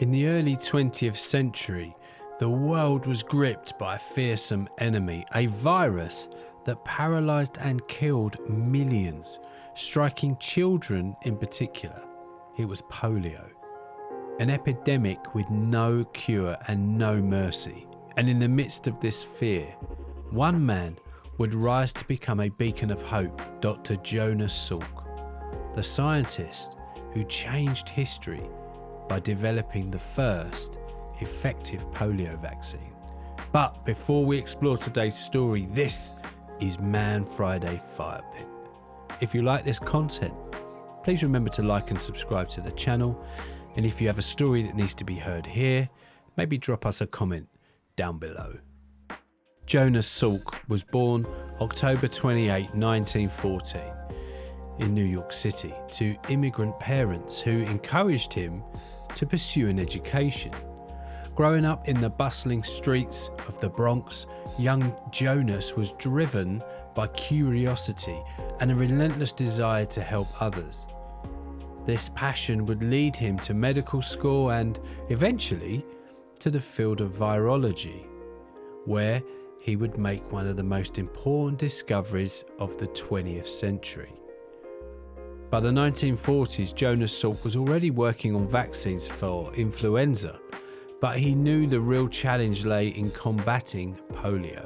In the early 20th century, the world was gripped by a fearsome enemy, a virus that paralysed and killed millions, striking children in particular. It was polio, an epidemic with no cure and no mercy. And in the midst of this fear, one man would rise to become a beacon of hope, Dr. Jonas Salk, the scientist who changed history by developing the first effective polio vaccine. But before we explore today's story, this is Man Friday Fire Pit. If you like this content, please remember to like and subscribe to the channel. And if you have a story that needs to be heard here, maybe drop us a comment down below. Jonas Salk was born October 28, 1914 in New York City to immigrant parents who encouraged him to pursue an education. Growing up in the bustling streets of the Bronx, young Jonas was driven by curiosity and a relentless desire to help others. This passion would lead him to medical school and eventually to the field of virology, where he would make one of the most important discoveries of the 20th century. By the 1940s, Jonas Salk was already working on vaccines for influenza, but he knew the real challenge lay in combating polio.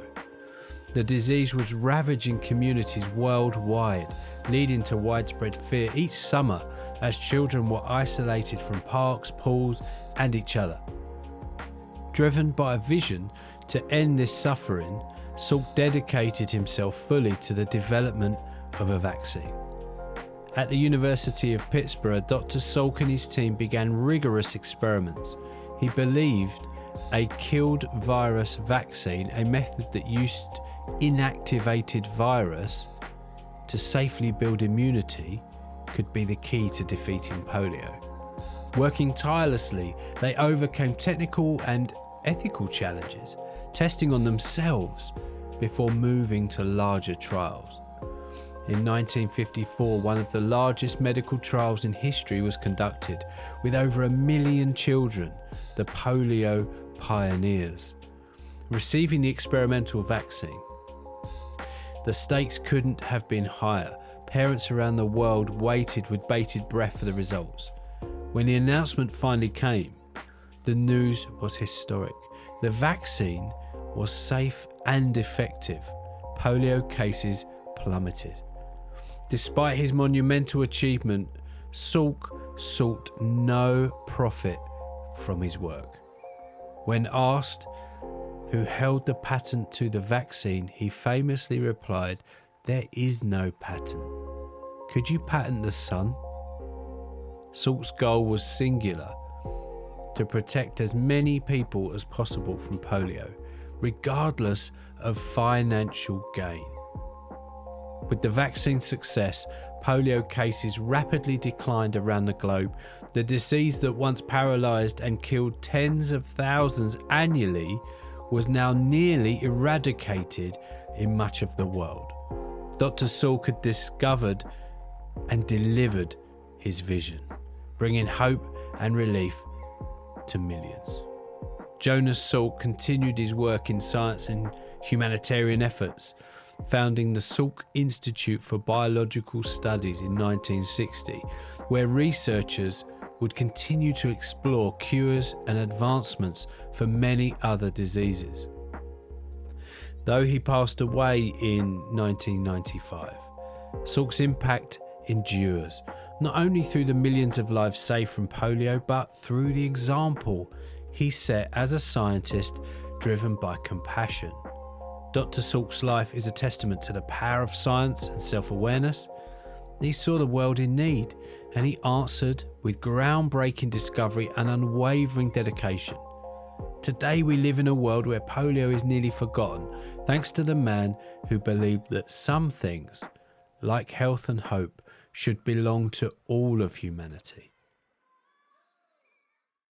The disease was ravaging communities worldwide, leading to widespread fear each summer as children were isolated from parks, pools, and each other. Driven by a vision to end this suffering, Salk dedicated himself fully to the development of a vaccine. At the University of Pittsburgh, Dr. Salk and his team began rigorous experiments. He believed a killed virus vaccine, a method that used inactivated virus to safely build immunity, could be the key to defeating polio. Working tirelessly, they overcame technical and ethical challenges, testing on themselves before moving to larger trials. In 1954, one of the largest medical trials in history was conducted, with over 1 million children, the polio pioneers, receiving the experimental vaccine. The stakes couldn't have been higher. Parents around the world waited with bated breath for the results. When the announcement finally came, the news was historic. The vaccine was safe and effective. Polio cases plummeted. Despite his monumental achievement, Salk sought no profit from his work. When asked who held the patent to the vaccine, he famously replied, "There is no patent. Could you patent the sun?" Salk's goal was singular: to protect as many people as possible from polio, regardless of financial gain. With the vaccine's success, polio cases rapidly declined around the globe. The disease that once paralysed and killed tens of thousands annually was now nearly eradicated in much of the world. Dr. Salk had discovered and delivered his vision, bringing hope and relief to millions. Jonas Salk continued his work in science and humanitarian efforts, founding the Salk Institute for Biological Studies in 1960, where researchers would continue to explore cures and advancements for many other diseases. Though he passed away in 1995, Salk's impact endures, not only through the millions of lives saved from polio, but through the example he set as a scientist driven by compassion. Dr. Salk's life is a testament to the power of science and self-awareness. He saw the world in need, and he answered with groundbreaking discovery and unwavering dedication. Today we live in a world where polio is nearly forgotten, thanks to the man who believed that some things, like health and hope, should belong to all of humanity.